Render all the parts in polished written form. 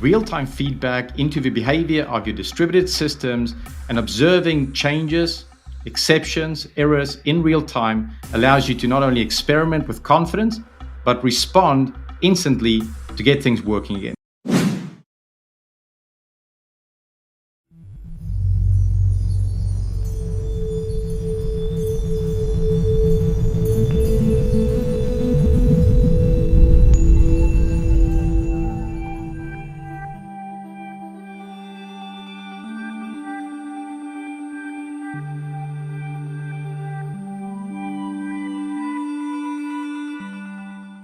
Real-time feedback into the behavior of your distributed systems and observing changes, exceptions, errors in real time allows you to not only experiment with confidence, but respond instantly to get things working again.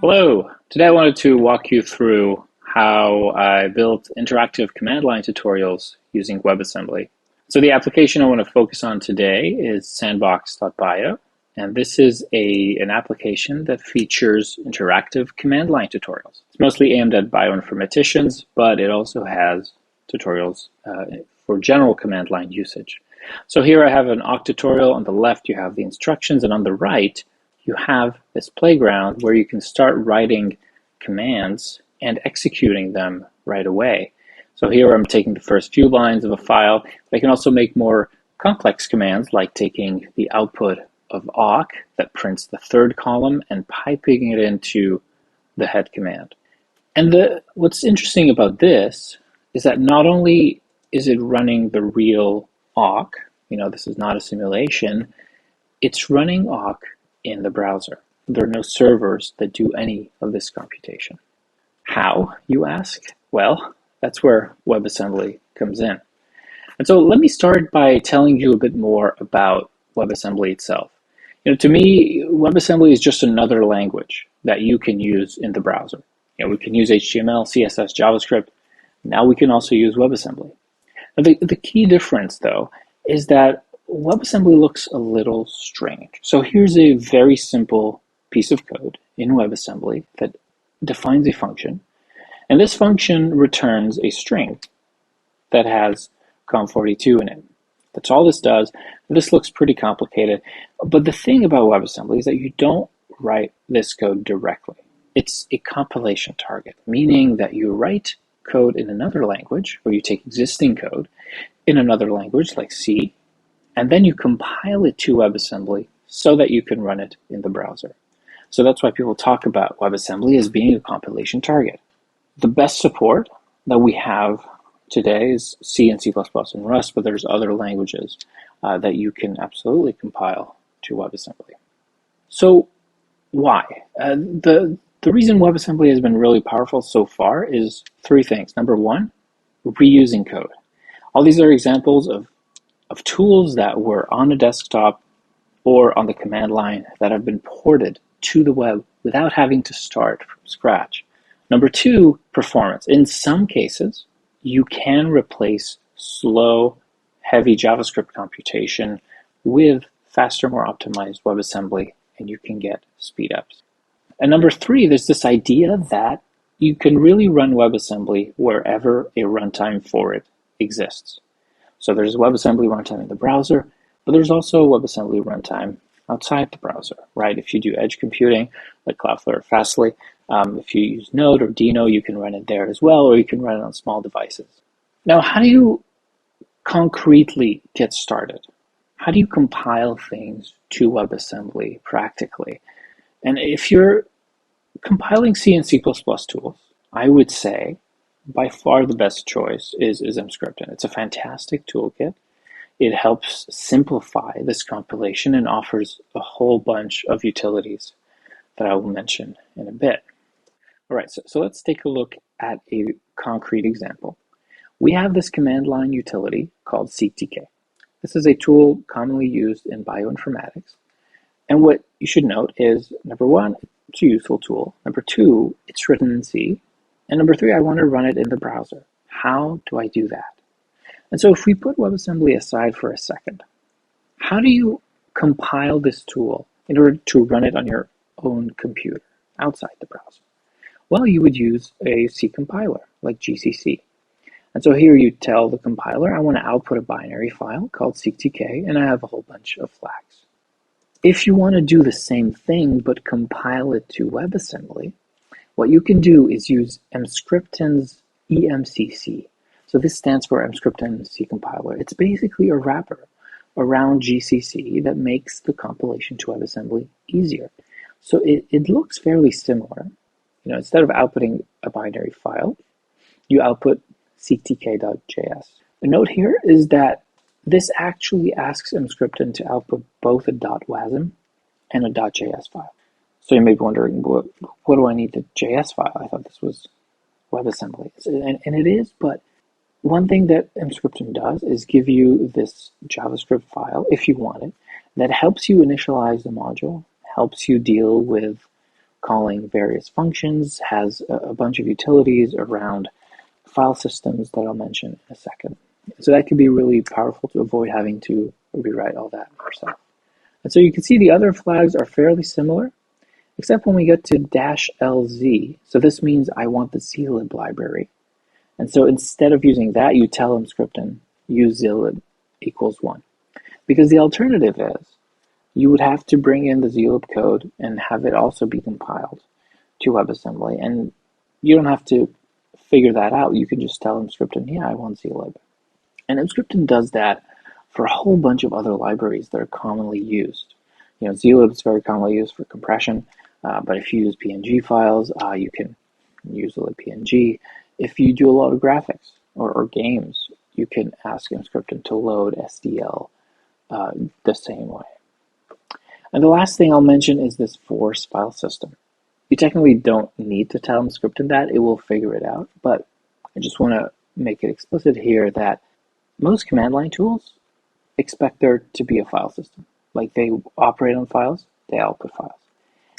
Hello, today I wanted to walk you through how I built interactive command line tutorials using WebAssembly. So the application I want to focus on today is sandbox.bio, and this is an application that features interactive command line tutorials. It's mostly aimed at bioinformaticians, but it also has tutorials for general command line usage. So here I have an awk tutorial. On the left you have the instructions, and on the right you have this playground where you can start writing commands and executing them right away. So here I'm taking the first few lines of a file, but I can also make more complex commands like taking the output of awk that prints the third column and piping it into the head command. And what's interesting about this is that not only is it running the real awk, this is not a simulation, it's running awk in the browser. There are no servers that do any of this computation. How, you ask? Well, that's where WebAssembly comes in. And so let me start by telling you a bit more about WebAssembly itself. To me, WebAssembly is just another language that you can use in the browser. We can use HTML, CSS, JavaScript. Now we can also use WebAssembly. Now, the key difference, though, is that WebAssembly looks a little strange. So here's a very simple piece of code in WebAssembly that defines a function, and this function returns a string that has Conf42 in it. That's all this does. This looks pretty complicated, but the thing about WebAssembly is that you don't write this code directly. It's a compilation target, meaning that you write code in another language, or you take existing code in another language like C, and then you compile it to WebAssembly so that you can run it in the browser. So that's why people talk about WebAssembly as being a compilation target. The best support that we have today is C and C++ and Rust, but there's other languages that you can absolutely compile to WebAssembly. So why? The reason WebAssembly has been really powerful so far is three things. Number one, reusing code. All these are examples of tools that were on a desktop or on the command line that have been ported to the web without having to start from scratch. Number two, performance. In some cases, you can replace slow, heavy JavaScript computation with faster, more optimized WebAssembly, and you can get speed ups. And number three, there's this idea that you can really run WebAssembly wherever a runtime for it exists. So there's WebAssembly runtime in the browser, but there's also WebAssembly runtime outside the browser, right? If you do edge computing, like Cloudflare or Fastly, if you use Node or Dino, you can run it there as well, or you can run it on small devices. Now, how do you concretely get started? How do you compile things to WebAssembly practically? And if you're compiling C and C++ tools, I would say by far the best choice is Mscript. It's a fantastic toolkit. It helps simplify this compilation and offers a whole bunch of utilities that I will mention in a bit. All right, so let's take a look at a concrete example. We have this command line utility called seektk. This is a tool commonly used in bioinformatics. And what you should note is, number one, it's a useful tool. Number two, it's written in C. And number three, I want to run it in the browser. How do I do that? And so if we put WebAssembly aside for a second, how do you compile this tool in order to run it on your own computer outside the browser? Well, you would use a C compiler like GCC. And so here you tell the compiler, I want to output a binary file called seektk, and I have a whole bunch of flags. If you want to do the same thing but compile it to WebAssembly, what you can do is use Emscripten's EMCC. So this stands for Emscripten C compiler. It's basically a wrapper around GCC that makes the compilation to WebAssembly easier. So it looks fairly similar. Instead of outputting a binary file, you output ctk.js. The note here is that this actually asks Emscripten to output both a .wasm and a .js file. So you may be wondering, what do I need the JS file? I thought this was WebAssembly. And it is, but one thing that Emscripten does is give you this JavaScript file, if you want it, that helps you initialize the module, helps you deal with calling various functions, has a bunch of utilities around file systems that I'll mention in a second. So that can be really powerful to avoid having to rewrite all that yourself. And so you can see the other flags are fairly similar, except when we get to -lz. So this means I want the zlib library. And so instead of using that, you tell Emscripten use zlib equals 1. Because the alternative is you would have to bring in the zlib code and have it also be compiled to WebAssembly. And you don't have to figure that out. You can just tell Emscripten, yeah, I want zlib. And Emscripten does that for a whole bunch of other libraries that are commonly used. Zlib is very commonly used for compression, but if you use PNG files, you can use libpng. If you do a lot of graphics or games, you can ask Emscripten to load SDL the same way. And the last thing I'll mention is this force file system. You technically don't need to tell Emscripten that, it will figure it out, but I just want to make it explicit here that most command line tools expect there to be a file system. Like they operate on files, they output files.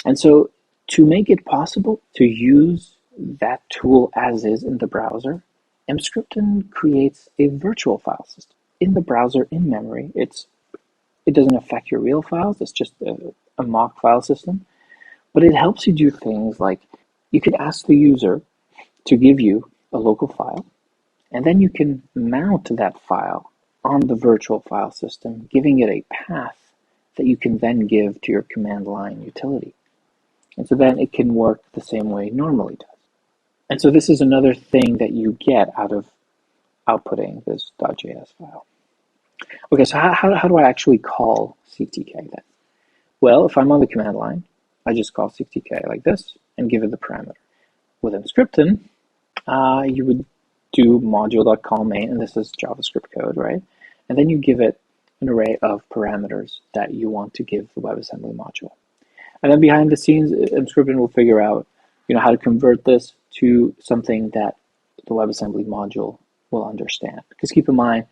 And so to make it possible to use that tool as is in the browser, Emscripten creates a virtual file system. In the browser, in memory, it doesn't affect your real files, it's just a mock file system. But it helps you do things like you can ask the user to give you a local file, and then you can mount that file on the virtual file system, giving it a path that you can then give to your command line utility. And so then it can work the same way it normally does. And so this is another thing that you get out of outputting this .js file. Okay, so how do I actually call ctk then? Well, if I'm on the command line, I just call ctk like this and give it the parameter. With Emscripten, you would do module.callMain, and this is JavaScript code, right? And then you give it an array of parameters that you want to give the WebAssembly module. And then behind the scenes, Emscripten will figure out, how to convert this to something that the WebAssembly module will understand. Because keep in mind,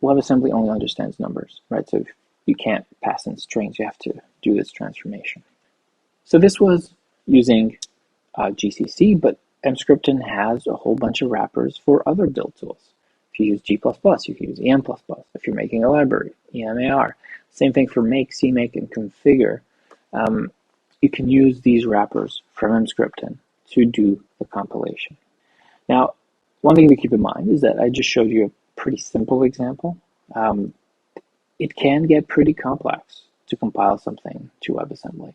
WebAssembly only understands numbers, right? So you can't pass in strings, you have to do this transformation. So this was using GCC, but Emscripten has a whole bunch of wrappers for other build tools. If you use G++, you can use EM++. If you're making a library, EMAR. Same thing for make, CMake, and configure. You can use these wrappers from Emscripten to do the compilation. Now, one thing to keep in mind is that I just showed you a pretty simple example. It can get pretty complex to compile something to WebAssembly.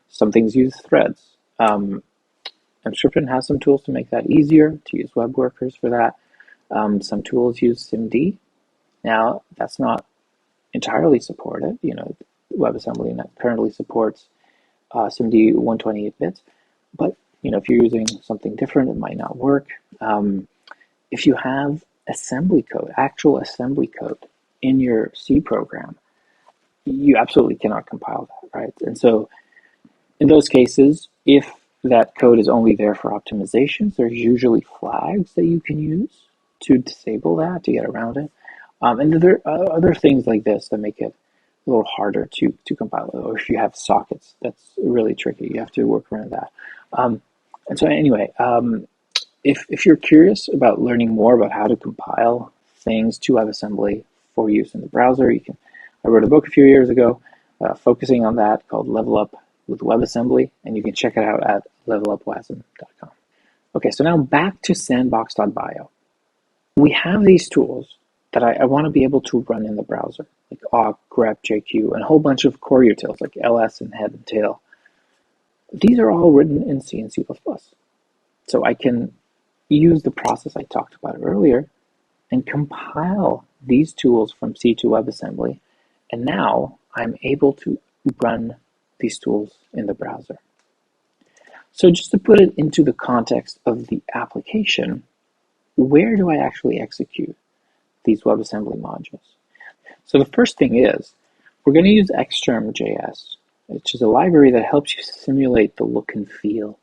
Some things use threads. Emscripten has some tools to make that easier, to use web workers for that. Some tools use SIMD. Now, that's not entirely supported. WebAssembly currently supports SIMD 128 bits, but if you're using something different, it might not work. If you have assembly code, actual assembly code in your C program, you absolutely cannot compile that, right? And so in those cases, if that code is only there for optimizations, there's usually flags that you can use to disable that, to get around it. And there are other things like this that make it a little harder to compile it. Or if you have sockets, that's really tricky. You have to work around that. And so anyway, if you're curious about learning more about how to compile things to WebAssembly for use in the browser, I wrote a book a few years ago focusing on that called Level Up with WebAssembly, and you can check it out at levelupwasm.com. Okay, so now back to sandbox.bio. We have these tools that I want to be able to run in the browser, like awk, grep, jq, and a whole bunch of core utils like ls and head and tail. These are all written in C and C++. So I can use the process I talked about earlier and compile these tools from C to WebAssembly, and now I'm able to run these tools in the browser. So just to put it into the context of the application, where do I actually execute these WebAssembly modules? So the first thing is, we're going to use xterm.js, which is a library that helps you simulate the look and feel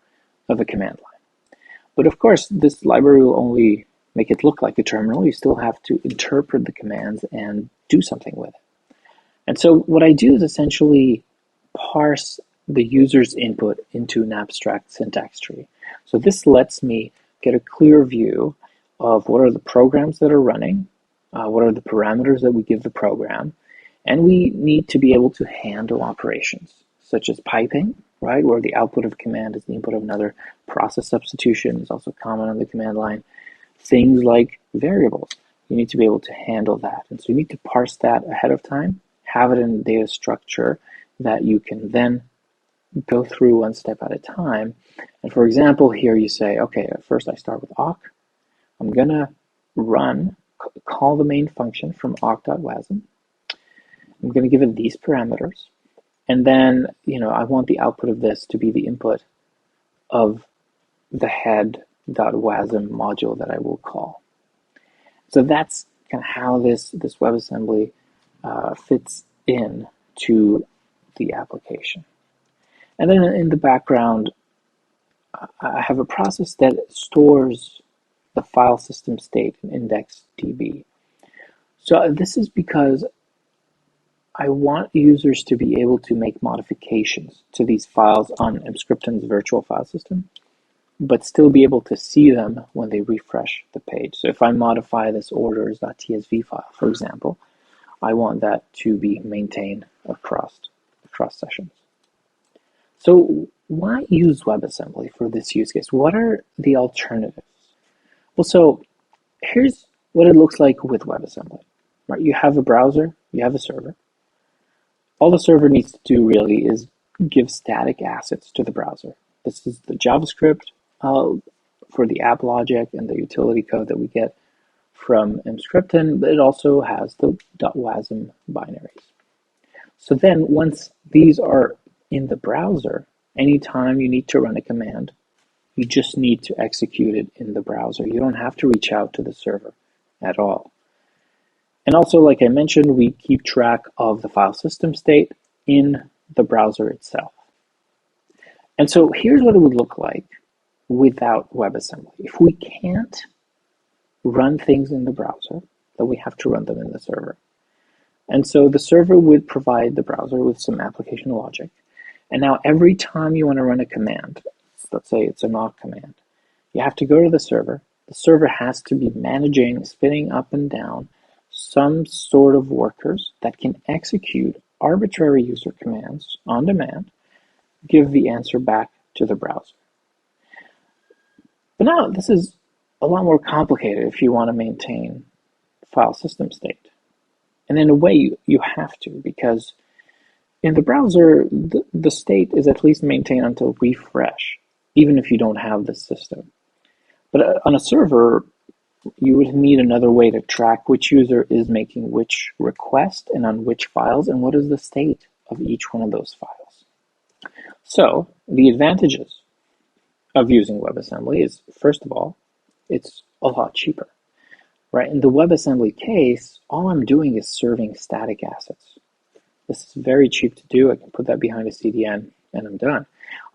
of a command line. But of course, this library will only make it look like a terminal. You still have to interpret the commands and do something with it. And so what I do is essentially parse the user's input into an abstract syntax tree. So this lets me get a clear view of what are the programs that are running, what are the parameters that we give the program, and we need to be able to handle operations such as piping, right, where the output of a command is the input of another. Process substitution is also common on the command line. Things like variables, you need to be able to handle that. And so you need to parse that ahead of time, have it in a data structure that you can then go through one step at a time. And for example, here you say, okay, first I start with awk. I'm going to call the main function from awk.wasm. I'm going to give it these parameters. And then, I want the output of this to be the input of the head.wasm module that I will call. So that's kind of how this WebAssembly fits in to the application. And then in the background, I have a process that stores the file system state in index.db. So this is because I want users to be able to make modifications to these files on Emscripten's virtual file system, but still be able to see them when they refresh the page. So if I modify this orders.tsv file, for example, I want that to be maintained across sessions. So why use WebAssembly for this use case? What are the alternatives? Well, so here's what it looks like with WebAssembly. Right? You have a browser, you have a server. All the server needs to do really is give static assets to the browser. This is the JavaScript for the app logic and the utility code that we get from Emscripten, but it also has the .wasm binaries. So then once these are in the browser, anytime you need to run a command, you just need to execute it in the browser. You don't have to reach out to the server at all. And also, like I mentioned, we keep track of the file system state in the browser itself. And so here's what it would look like without WebAssembly. If we can't run things in the browser, then we have to run them in the server. And so the server would provide the browser with some application logic. And now every time you want to run a command, let's say it's an awk command, you have to go to the server. The server has to be managing, spinning up and down some sort of workers that can execute arbitrary user commands on demand, give the answer back to the browser. But now this is a lot more complicated if you want to maintain file system state. And in a way, you have to, because in the browser, the state is at least maintained until refresh, even if you don't have the system. But on a server, you would need another way to track which user is making which request and on which files, and what is the state of each one of those files. So the advantages of using WebAssembly is, first of all, it's a lot cheaper. Right? In the WebAssembly case, all I'm doing is serving static assets. This is very cheap to do. I can put that behind a CDN and I'm done.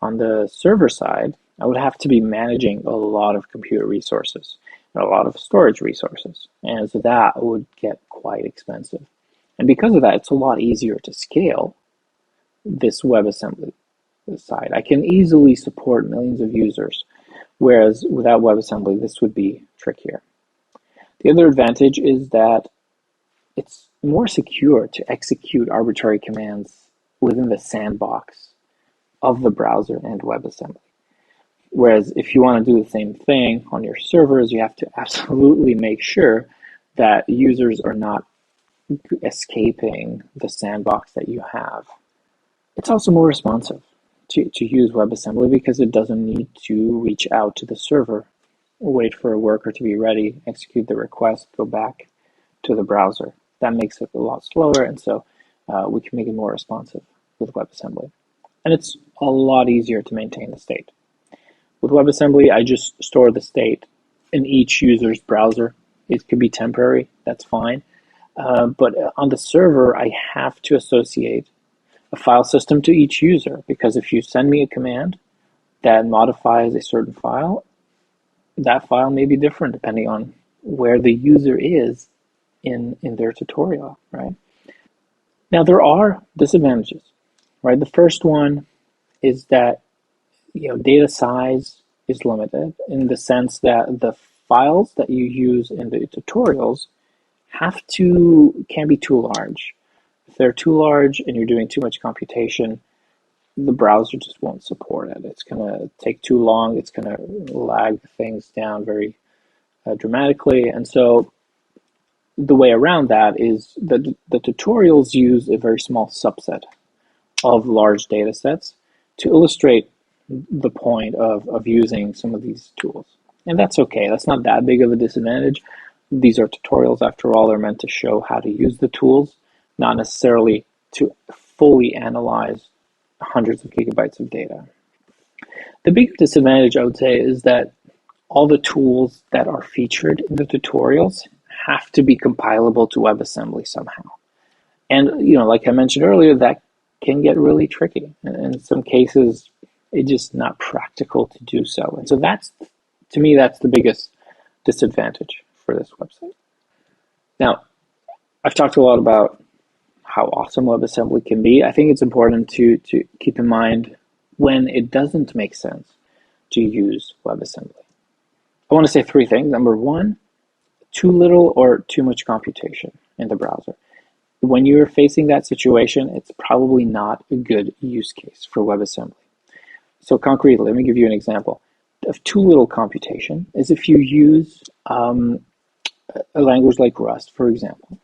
On the server side, I would have to be managing a lot of computer resources and a lot of storage resources. And so that would get quite expensive. And because of that, it's a lot easier to scale this WebAssembly side. I can easily support millions of users, whereas without WebAssembly, this would be trickier. The other advantage is that it's more secure to execute arbitrary commands within the sandbox of the browser and WebAssembly. Whereas if you want to do the same thing on your servers, you have to absolutely make sure that users are not escaping the sandbox that you have. It's also more responsive to use WebAssembly because it doesn't need to reach out to the server, wait for a worker to be ready, execute the request, go back to the browser. That makes it a lot slower, and so we can make it more responsive with WebAssembly. And it's a lot easier to maintain the state. With WebAssembly, I just store the state in each user's browser. It could be temporary, that's fine. But on the server, I have to associate a file system to each user, because if you send me a command that modifies a certain file, that file may be different depending on where the user is in their tutorial, right? Now, there are disadvantages, right? The first one is that data size is limited in the sense that the files that you use in the tutorials can be too large. If they're too large and you're doing too much computation, the browser just won't support it. It's going to take too long. It's going to lag things down very dramatically. And so the way around that is that the tutorials use a very small subset of large data sets to illustrate the point of using some of these tools. And that's okay. That's not that big of a disadvantage. These are tutorials, after all. They're meant to show how to use the tools, not necessarily to fully analyze hundreds of gigabytes of data. The bigger disadvantage, I would say, is that all the tools that are featured in the tutorials have to be compilable to WebAssembly somehow. And, like I mentioned earlier, that can get really tricky. In some cases, it's just not practical to do so. And so to me, that's the biggest disadvantage for this website. Now, I've talked a lot about how awesome WebAssembly can be. I think it's important to keep in mind when it doesn't make sense to use WebAssembly. I want to say three things. Number one, too little or too much computation in the browser. When you're facing that situation, it's probably not a good use case for WebAssembly. So concretely, let me give you an example of too little computation is if you use a language like Rust, for example,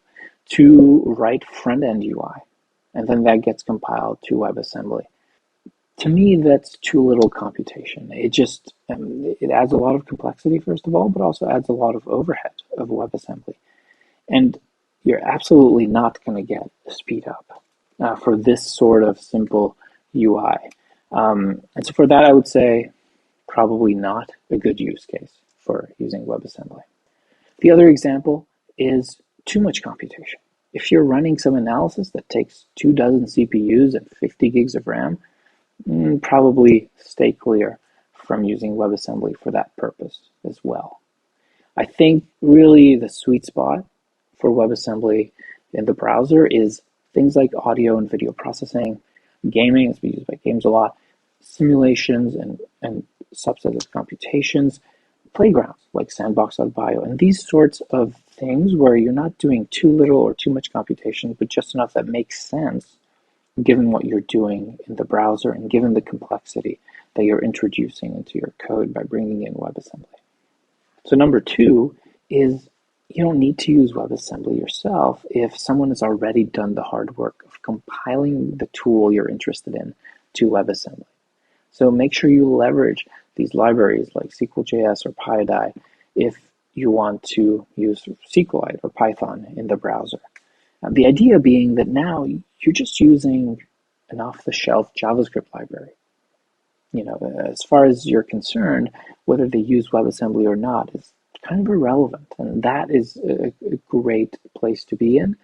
to write front-end UI, and then that gets compiled to WebAssembly. To me, that's too little computation. It adds a lot of complexity, first of all, but also adds a lot of overhead of WebAssembly. And you're absolutely not going to get a speed up for this sort of simple UI. And so for that, I would say probably not a good use case for using WebAssembly. The other example is too much computation. If you're running some analysis that takes 24 CPUs and 50 gigs of RAM, probably stay clear from using WebAssembly for that purpose as well. I think really the sweet spot for WebAssembly in the browser is things like audio and video processing, gaming, it's used by games a lot, simulations and subsets of computations, playgrounds like sandbox.bio, and these sorts of things where you're not doing too little or too much computation, but just enough that makes sense given what you're doing in the browser and given the complexity that you're introducing into your code by bringing in WebAssembly. So number two is you don't need to use WebAssembly yourself if someone has already done the hard work of compiling the tool you're interested in to WebAssembly. So make sure you leverage these libraries like SQL.js or PyDI if you want to use SQLite or Python in the browser. The idea being that now you're just using an off-the-shelf JavaScript library. As far as you're concerned, whether they use WebAssembly or not is kind of irrelevant. And that is a great place to be in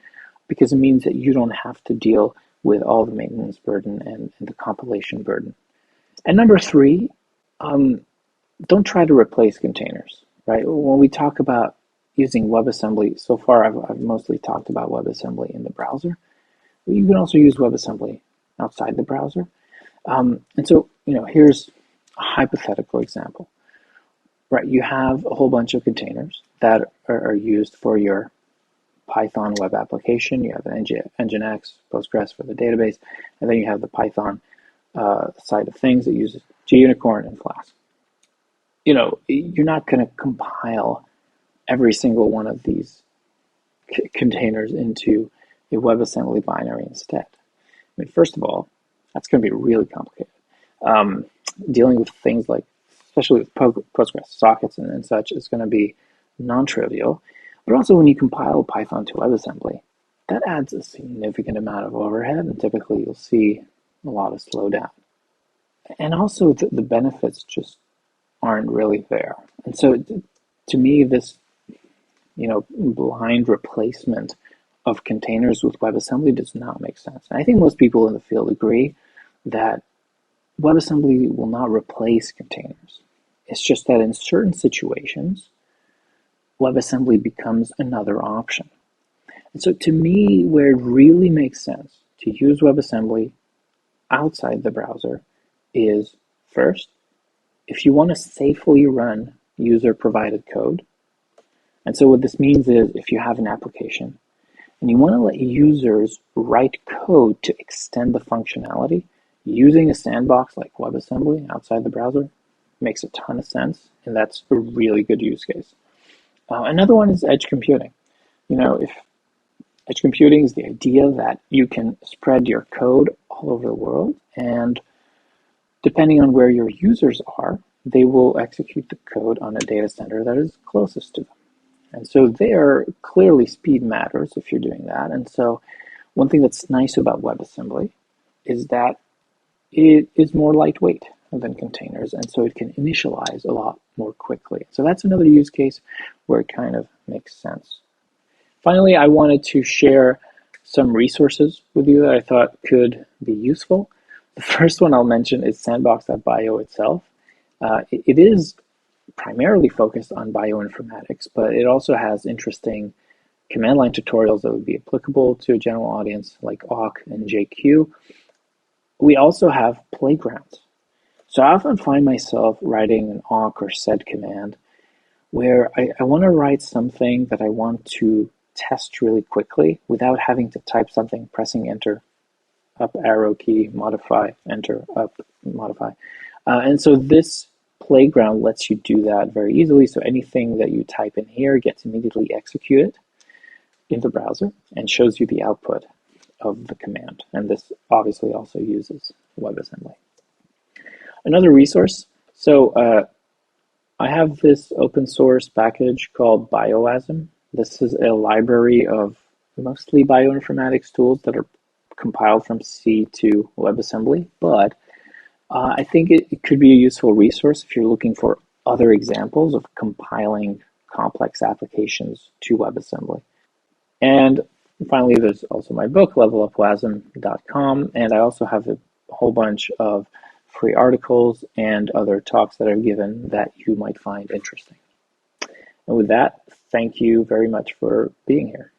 because it means that you don't have to deal with all the maintenance burden and the compilation burden. And number three, don't try to replace containers, right? When we talk about using WebAssembly, so far I've mostly talked about WebAssembly in the browser. But you can also use WebAssembly outside the browser. And so, here's a hypothetical example, right? You have a whole bunch of containers that are used for your Python web application. You have an Nginx, Postgres for the database, and then you have the Python side of things that uses JUnicorn and Flask. You're not going to compile every single one of these containers into a WebAssembly binary instead? I mean, first of all, that's going to be really complicated. Dealing with things like, especially with Postgres sockets and such, is going to be non-trivial. But also when you compile Python to WebAssembly, that adds a significant amount of overhead, and typically you'll see a lot of slowdown. And also the benefits just aren't really there. And so to me, this blind replacement of containers with WebAssembly does not make sense. And I think most people in the field agree that WebAssembly will not replace containers. It's just that in certain situations, WebAssembly becomes another option. And so to me, where it really makes sense to use WebAssembly outside the browser is, first, if you want to safely run user-provided code. And so what this means is if you have an application and you want to let users write code to extend the functionality, using a sandbox like WebAssembly outside the browser makes a ton of sense, and that's a really good use case. Another one is edge computing. If edge computing is the idea that you can spread your code all over the world, and depending on where your users are, they will execute the code on a data center that is closest to them. And so there, clearly speed matters if you're doing that. And so one thing that's nice about WebAssembly is that it is more lightweight than containers, and so it can initialize a lot more quickly. So that's another use case where it kind of makes sense. Finally, I wanted to share some resources with you that I thought could be useful. The first one I'll mention is sandbox.bio itself. It is primarily focused on bioinformatics, but it also has interesting command line tutorials that would be applicable to a general audience like awk and JQ. We also have playgrounds. So I often find myself writing an awk or sed command where I want to write something that I want to test really quickly without having to type something, pressing enter, up arrow key, modify, enter, up, modify. And so this playground lets you do that very easily. So anything that you type in here gets immediately executed in the browser and shows you the output of the command. And this obviously also uses WebAssembly. Another resource. So I have this open source package called BioAsm. This is a library of mostly bioinformatics tools that are compiled from C to WebAssembly, but I think it could be a useful resource if you're looking for other examples of compiling complex applications to WebAssembly. And finally, there's also my book, levelupwasm.com, and I also have a whole bunch of free articles and other talks that I've given that you might find interesting. And with that, thank you very much for being here.